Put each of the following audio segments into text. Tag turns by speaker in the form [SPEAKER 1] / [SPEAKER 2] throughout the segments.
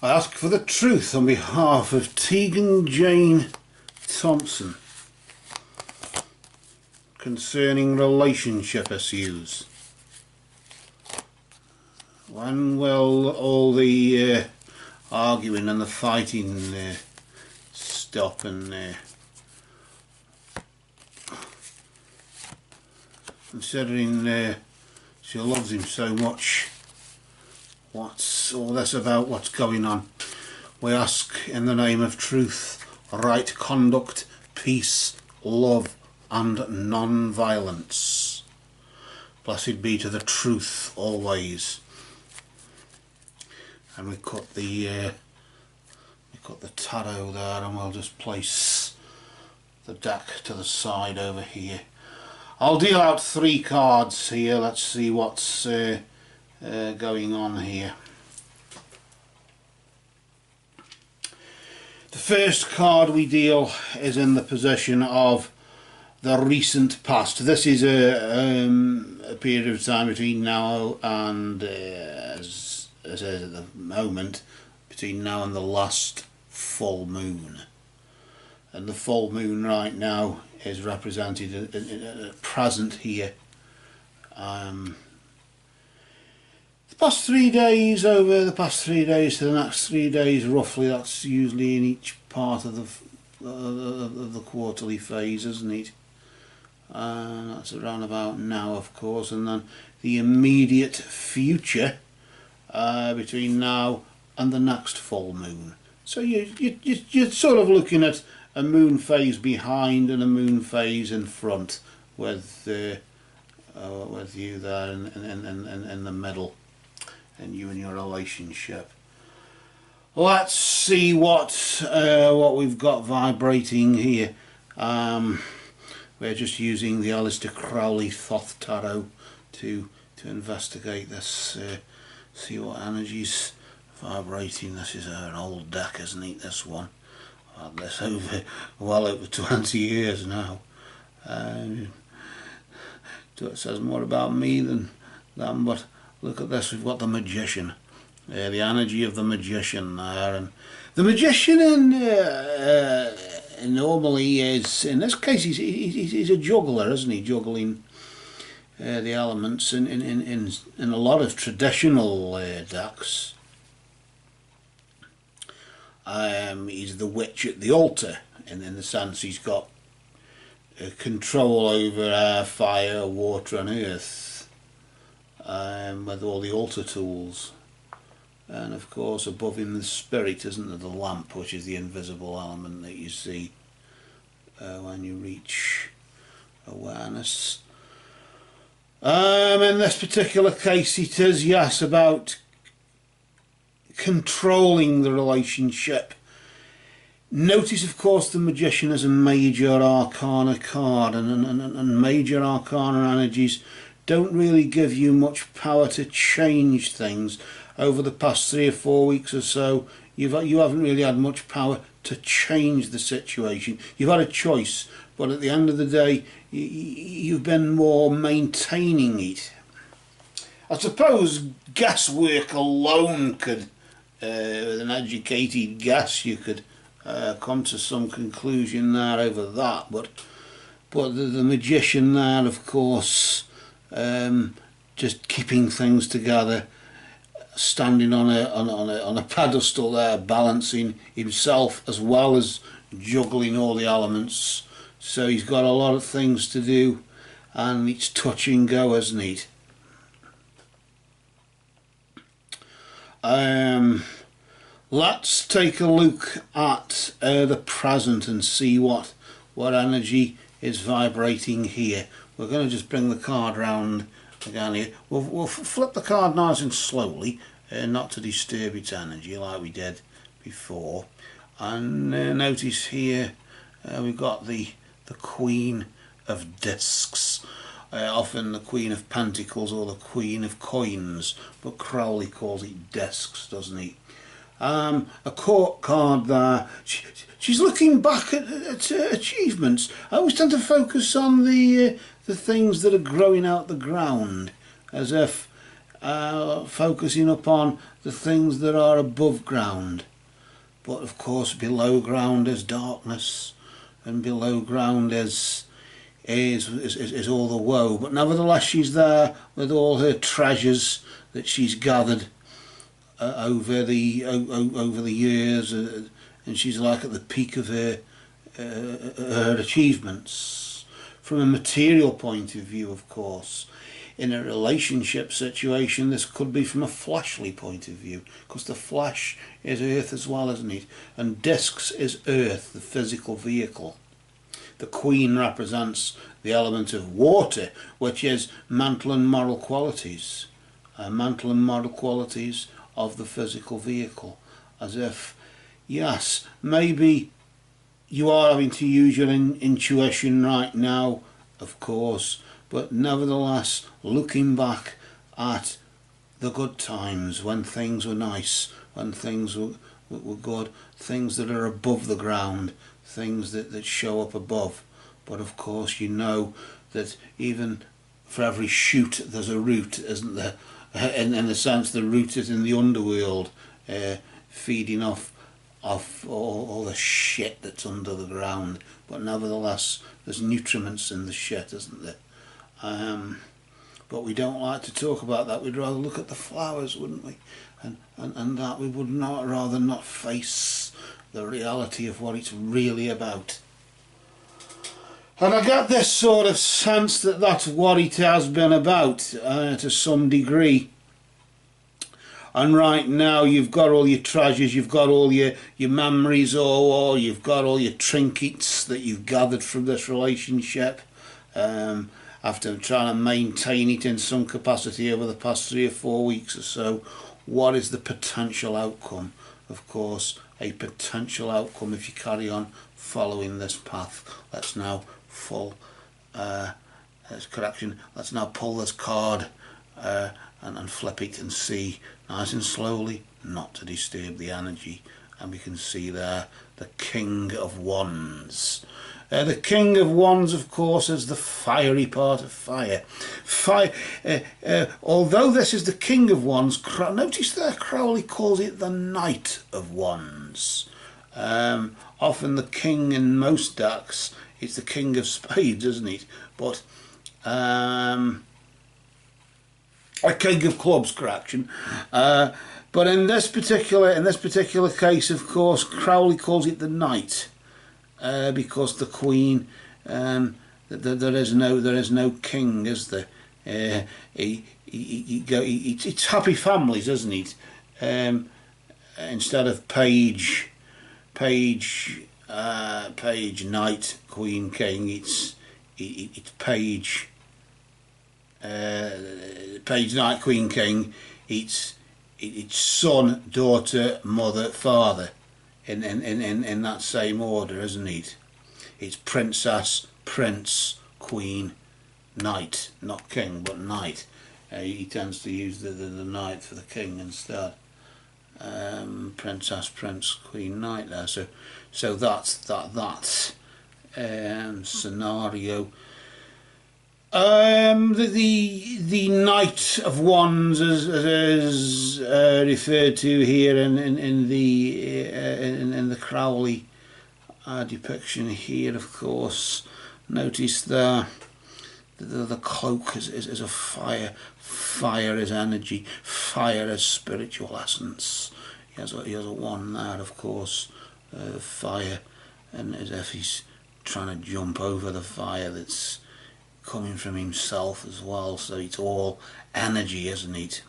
[SPEAKER 1] I ask for the truth on behalf of Tegan Jayne Thompson concerning relationship issues. When will all the arguing and the fighting stop, and considering she loves him so much, what's all this about? What's going on? We ask in the name of truth, right conduct, peace, love and non-violence. Blessed be to the truth always. And we cut the tarot there, and we'll just place the deck to the side over here. I'll deal out 3 cards here. Let's see what's going on here. The first card we deal is in the position of the recent past. This is a period of time between now and as at the moment, between now and the last full moon. And the full moon right now is represented at present here. The past 3 days, over the past 3 days to the next 3 days roughly, that's usually in each part of the quarterly phase, isn't it? That's around about now, of course, and then the immediate future between now and the next full moon. So you're sort of looking at a moon phase behind and a moon phase in front, with you there in the middle, and you and your relationship. Let's see what we've got vibrating here. We're just using the Aleister Crowley Thoth Tarot to investigate this, see what energy's vibrating. This is an old deck, isn't it, this one? I've had this well over 20 years now. It says more about me than them, but look at this, we've got the Magician. The energy of the Magician there, and the Magician normally is, in this case, he's a juggler, isn't he? Juggling the elements in a lot of traditional decks. He's the witch at the altar, in the sense he's got control over air, fire, water and earth, with all the altar tools. And of course above him the spirit, isn't there, the lamp, which is the invisible element that you see when you reach awareness. In this particular case it is, yes, about controlling the relationship. Notice, of course, the Magician is a major arcana card, and major arcana energies don't really give you much power to change things. Over the past 3 or 4 weeks or so, you haven't really had much power to change the situation. You've had a choice, but at the end of the day, you've been more maintaining it. I suppose guesswork alone could, with an educated guess, you could come to some conclusion there over that. But the Magician there, of course, just keeping things together, standing on a pedestal there, balancing himself as well as juggling all the elements. So he's got a lot of things to do, and it's touch and go, isn't it? Let's take a look at the present and see what energy is vibrating here. We're going to just bring the card round again here. We'll flip the card nice and slowly, not to disturb its energy like we did before. And notice here we've got the Queen of Discs, often the Queen of Pentacles or the Queen of Coins, but Crowley calls it discs, doesn't he? A court card there. She's looking back at achievements. I always tend to focus on the things that are growing out the ground, as if focusing upon the things that are above ground. But of course below ground is darkness, and below ground is all the woe. But nevertheless she's there with all her treasures that she's gathered over the years, and she's like at the peak of her achievements. From a material point of view, of course, in a relationship situation, this could be from a fleshly point of view, because the flesh is earth as well, isn't it? And discs is earth, the physical vehicle. The Queen represents the element of water, which is mental and moral qualities. Mental and moral qualities of the physical vehicle. As if, yes, maybe you are having to use your intuition right now, of course, but nevertheless, looking back at the good times, when things were nice, when things were good, things that are above the ground, things that show up above. But of course you know that even for every shoot there's a root, isn't there? In the sense the root is in the underworld, feeding off all the shit that's under the ground. But nevertheless there's nutriments in the shit, isn't there? But we don't like to talk about that. We'd rather look at the flowers, wouldn't we? And that we would not rather not face the reality of what it's really about. And I get this sort of sense that that's what it has been about to some degree. And right now you've got all your treasures, you've got all your memories, or you've got all your trinkets that you've gathered from this relationship. After trying to maintain it in some capacity over the past 3 or 4 weeks or so, what is the potential outcome? Of course, a potential outcome if you carry on following this path. Let's now let's now pull this card and flip it and see nice and slowly, not to disturb the energy. And we can see there the King of Wands. The King of Wands, of course, is the fiery part of fire. Although this is the King of Wands, notice there Crowley calls it the Knight of Wands. Often the King in most decks, it's the King of Spades, isn't it? But a King of Clubs, correction. But in this particular case, of course, Crowley calls it the Knight. Because the Queen, there is no king, is there? It's happy families, isn't it? Instead of page, knight, queen, king, it's page, knight, queen, king. It's son, daughter, mother, father. In that same order, isn't it? It's princess, prince, queen, knight, not king but knight. He tends to use the knight for the king instead. Princess, prince, queen, knight there. So that's that scenario. The Knight of Wands is referred to here in the Crowley depiction here, of course. Notice the cloak is a fire. Fire is energy. Fire is spiritual essence. He has a wand there, of course, fire, and as if he's trying to jump over the fire that's coming from himself as well. So it's all energy, isn't it?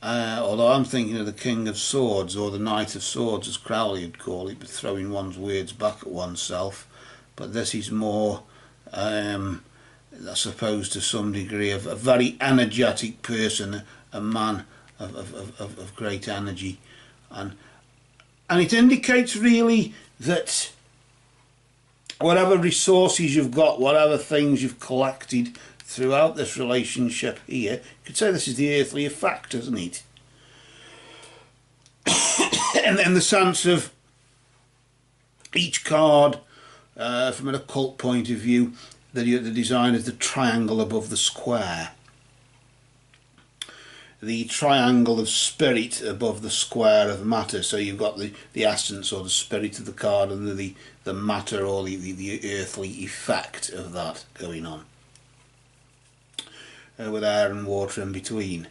[SPEAKER 1] Although I'm thinking of the King of Swords, or the Knight of Swords as Crowley would call it, but throwing one's words back at oneself. But this is more, I suppose, to some degree, of a very energetic person, a man of great energy, and it indicates really that whatever resources you've got, whatever things you've collected throughout this relationship here, you could say this is the earthly effect, isn't it? And in the sense of each card, from an occult point of view, the design is the triangle above the square. The triangle of spirit above the square of matter. So you've got the essence or the spirit of the card, and the matter or the earthly effect of that going on, with air and water in between.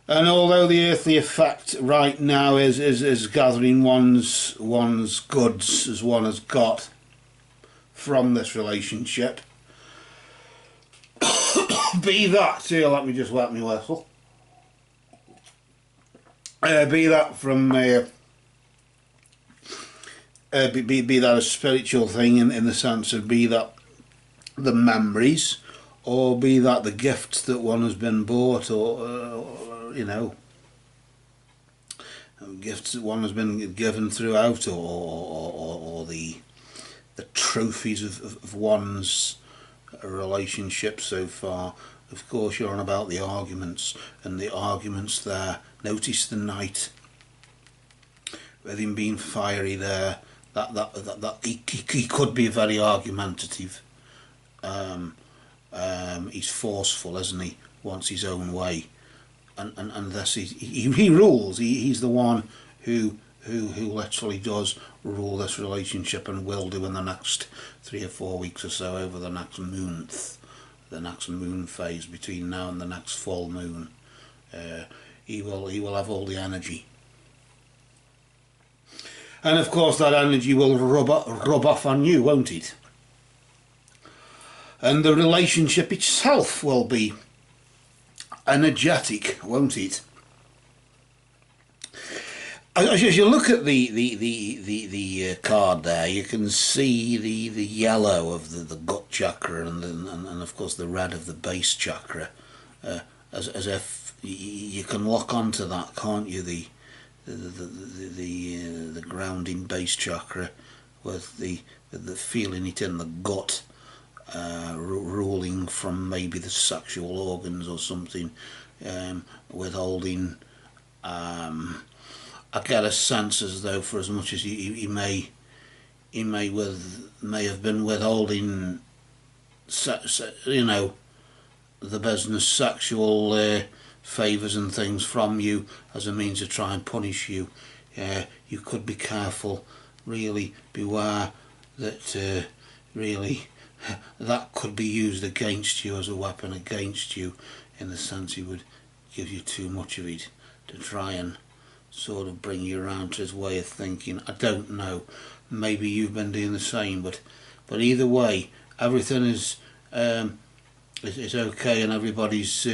[SPEAKER 1] And although the earthly effect right now is gathering one's goods as one has got from this relationship, be that, here, let me just wet my whistle. Be that from be that a spiritual thing in the sense of, be that the memories, or be that the gifts that one has been bought, or you know, gifts that one has been given throughout, or the trophies of one's relationship so far. Of course, you're on about the arguments, and the arguments there. Notice the knight, with him being fiery there. That he could be very argumentative. He's forceful, isn't he? Wants his own way, and thus he rules. He's the one who literally does rule this relationship, and will do in the next 3 or 4 weeks or so, over the next month, the next moon phase between now and the next full moon. He will have all the energy, and of course that energy will rub off on you, won't it? And the relationship itself will be energetic, won't it? As you look at the card there, you can see the yellow of the gut chakra, and of course the red of the base chakra, as if you can lock onto that, can't you? The grounding base chakra, with the feeling it in the gut, ruling from maybe the sexual organs or something, withholding. I get a sense as though, for as much as he may have been withholding, you know, the business sexual favours and things from you as a means to try and punish you. You could be careful, really beware that really that could be used against you, as a weapon against you, in the sense he would give you too much of it to try and sort of bring you around to his way of thinking. I don't know, maybe you've been doing the same, but either way, everything is okay, and everybody's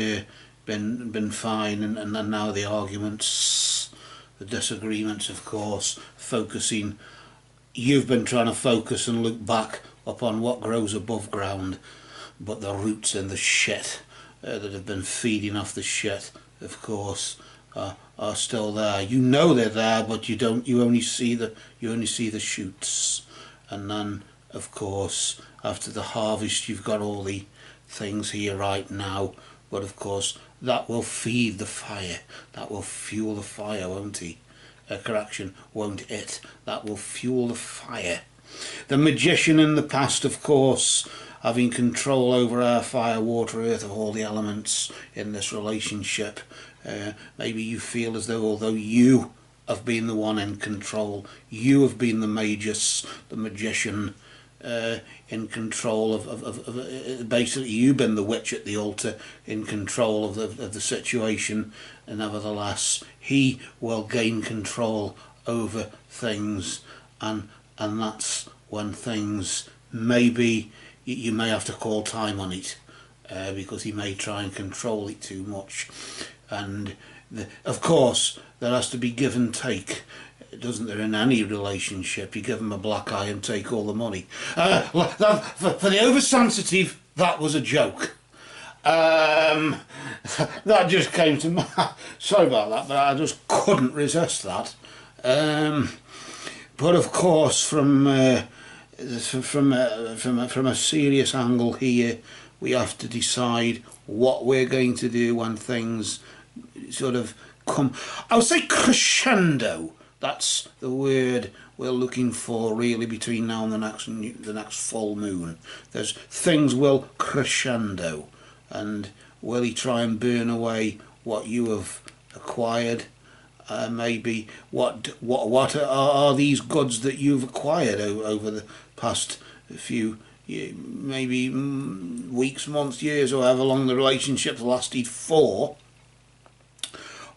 [SPEAKER 1] been fine, and now the arguments, the disagreements, of course, focusing. You've been trying to focus and look back upon what grows above ground, but the roots in the shit that have been feeding off the shit, of course, are still there. You know they're there, but you don't. You only see the shoots, and then, of course, after the harvest, you've got all the things here right now. But of course, that will feed the fire. That will fuel the fire, won't he? Correction, won't it? That will fuel the fire. The magician in the past, of course, having control over air, fire, water, earth, of all the elements in this relationship. Maybe you feel as though, although you have been the one in control, you have been the magus, the magician, in control of basically you've been the witch at the altar, in control of the situation, and nevertheless he will gain control over things, and that's when things maybe you may have to call time on it, because he may try and control it too much. And of course there has to be give and take, doesn't there, in any relationship? You give them a black eye and take all the money. For the oversensitive, that was a joke. That just came to me. Sorry about that, but I just couldn't resist that. But of course, from a serious angle here, we have to decide what we're going to do when things sort of come, I would say crescendo. That's the word we're looking for really between now and the next full moon. There's things will crescendo, and will he try and burn away what you have acquired? Maybe what are these goods that you've acquired over the past few maybe weeks, months, years, or however long the relationship lasted for?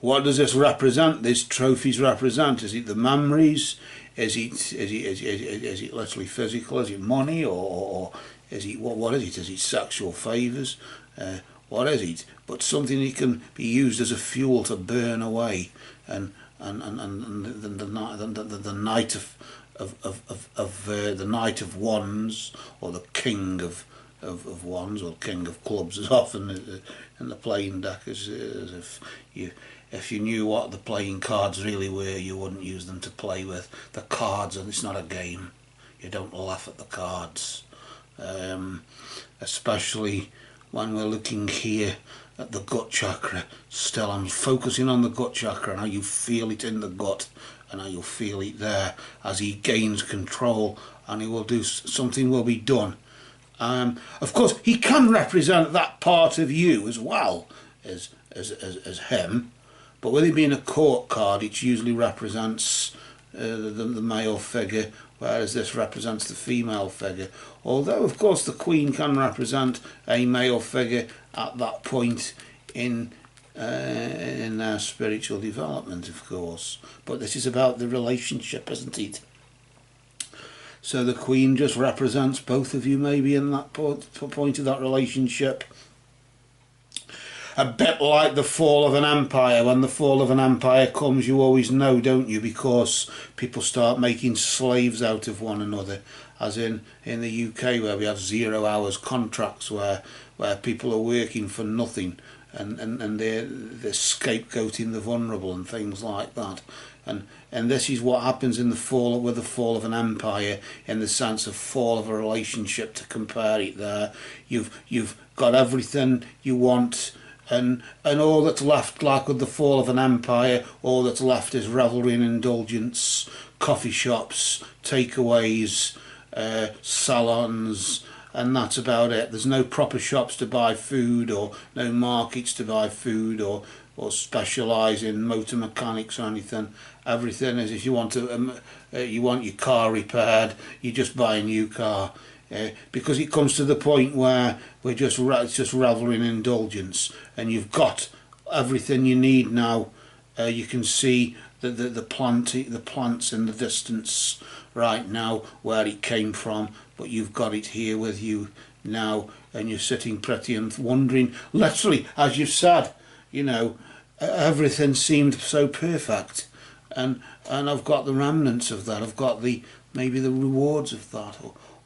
[SPEAKER 1] What does this represent? These trophies represent? Is it the memories? Is it literally physical? Is it money, or is it what is it? Is it sexual favours? What is it? But something that can be used as a fuel to burn away, and the knight the knight of wands, or the king of wands, or king of clubs, is often in the playing deck, as if you knew what the playing cards really were, you wouldn't use them to play with. The cards, and it's not a game. You don't laugh at the cards, especially when we're looking here at the gut chakra. Still, I'm focusing on the gut chakra and how you feel it in the gut, and how you'll feel it there as he gains control, and he will do something. Will be done. Of course, he can represent that part of you as well as him. But with it being a court card, it usually represents the male figure, whereas this represents the female figure. Although, of course, the Queen can represent a male figure at that point in their spiritual development, of course. But this is about the relationship, isn't it? So the Queen just represents both of you, maybe in that point of that relationship. A bit like the fall of an empire. When the fall of an empire comes, you always know, don't you? Because people start making slaves out of one another. As in the UK, where we have 0 hours contracts, where people are working for nothing, and they're scapegoating the vulnerable and things like that. And this is what happens in the fall of an empire, in the sense of fall of a relationship. To compare it there, you've got everything you want. And all that's left, like with the fall of an empire, all that's left is revelry and indulgence, coffee shops, takeaways, salons, and that's about it. There's no proper shops to buy food, or no markets to buy food, or specialise in motor mechanics or anything. Everything is, if you want your car repaired, you just buy a new car. Because it comes to the point where it's just revelry and indulgence, and you've got everything you need now. You can see the plants in the distance right now, where it came from, but you've got it here with you now, and you're sitting pretty and wondering, literally, as you've said, everything seemed so perfect, and I've got the remnants of that. I've got maybe the rewards of that,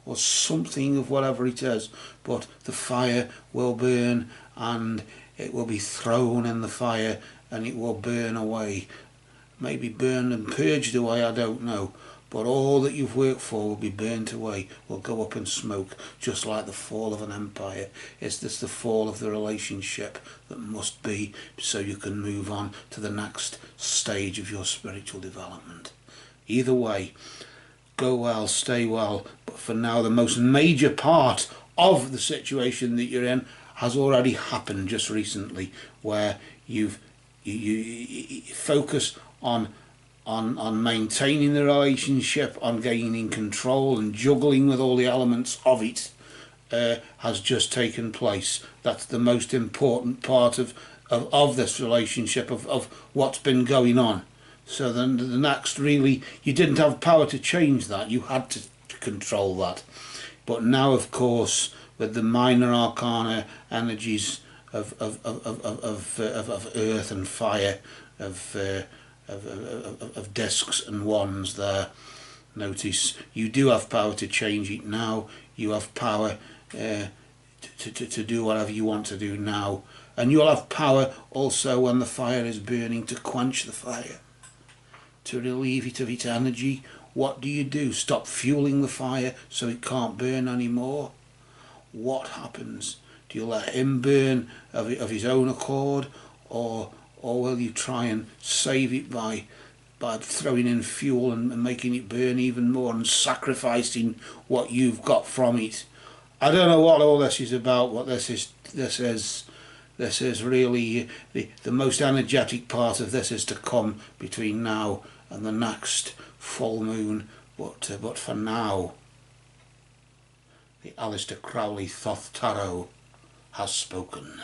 [SPEAKER 1] or something of whatever it is, but the fire will burn, and it will be thrown in the fire, and it will burn away, maybe burned and purged away, I don't know, but all that you've worked for will be burnt away, will go up in smoke, just like the fall of an empire. It's this the fall of the relationship that must be, so you can move on to the next stage of your spiritual development. Either way, go well, stay well, but for now the most major part of the situation that you're in has already happened just recently, where you focus on maintaining the relationship, on gaining control and juggling with all the elements of it, has just taken place. That's the most important part of this relationship, of what's been going on. So then the next, really, you didn't have power to change that, you had to control that. But now, of course, with the minor arcana energies of earth and fire, of discs and wands there, notice you do have power to change it now. You have power to do whatever you want to do now, and you'll have power also when the fire is burning to quench the fire, to relieve it of its energy. What do? Stop fueling the fire so it can't burn anymore? What happens? Do you let him burn of his own accord, or will you try and save it by by throwing in fuel and making it burn even more and sacrificing what you've got from it. I don't know what all this is about. What this is really the most energetic part of this is to come between now and the next full moon. But for now, the Aleister Crowley Thoth Tarot has spoken.